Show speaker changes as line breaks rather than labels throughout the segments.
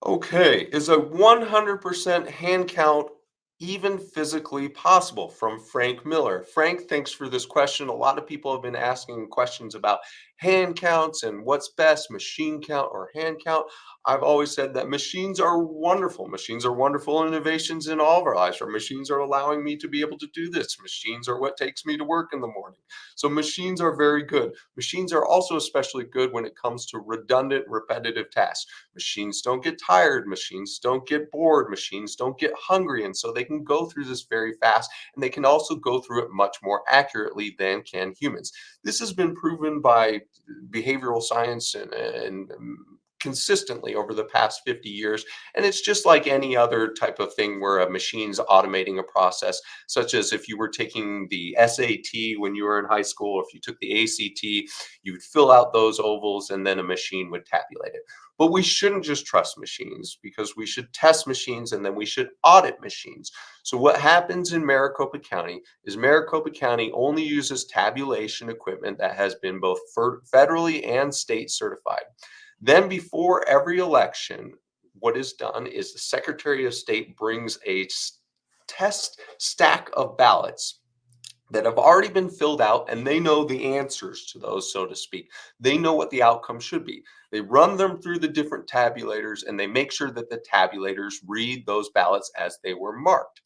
Okay, is a 100% hand count even physically possible? From Frank Miller. Frank, thanks for this question. A lot of people have been asking questions about hand counts and what's best, machine count or hand count. I've always said that machines are wonderful. Machines are wonderful innovations in all of our lives. Our machines are allowing me to be able to do this. Machines are what takes me to work in the morning. So machines are very good. Machines are also especially good when it comes to redundant, repetitive tasks. Machines don't get tired, machines don't get bored, machines don't get hungry. And so they can go through this very fast, and they can also go through it much more accurately than can humans. This has been proven by behavioral science and consistently over the past 50 years. And it's just like any other type of thing where a machine's automating a process, such as if you were taking the SAT when you were in high school, or if you took the ACT, you would fill out those ovals and then a machine would tabulate it. But we shouldn't just trust machines, because we should test machines and then we should audit machines. So what happens in Maricopa County is Maricopa County only uses tabulation equipment that has been both federally and state certified. Then before every election, what is done is the Secretary of State brings a test stack of ballots that have already been filled out, and they know the answers to those, so to speak. They know what the outcome should be. They run them through the different tabulators, and they make sure that the tabulators read those ballots as they were marked.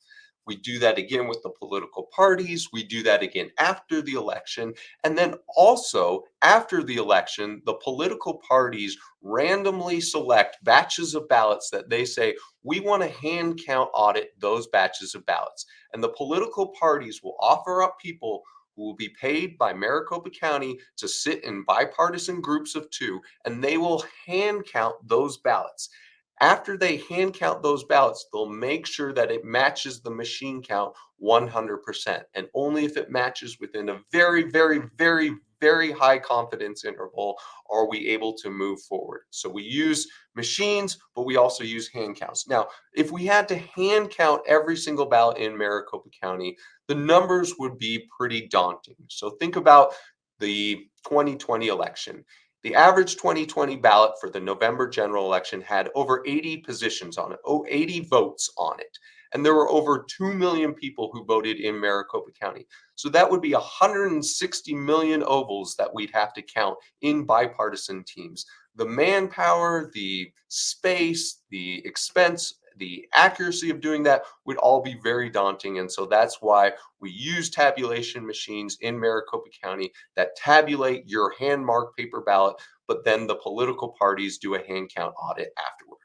We do that again with the political parties. We do that again after the election. And then also after the election, the political parties randomly select batches of ballots that they say, we want to hand count audit those batches of ballots. And the political parties will offer up people who will be paid by Maricopa County to sit in bipartisan groups of two, and they will hand count those ballots. After they hand count those ballots, they'll make sure that it matches the machine count 100%. And only if it matches within a very, very, very, very high confidence interval are we able to move forward. So we use machines, but we also use hand counts. Now, if we had to hand count every single ballot in Maricopa County, the numbers would be pretty daunting. So think about the 2020 election. The average 2020 ballot for the November general election had over 80 positions on it, 80 votes on it. And there were over 2 million people who voted in Maricopa County. So that would be 160 million ovals that we'd have to count in bipartisan teams. The manpower, the space, the expense, the accuracy of doing that would all be very daunting. And so that's why we use tabulation machines in Maricopa County that tabulate your hand marked paper ballot, but then the political parties do a hand count audit afterwards.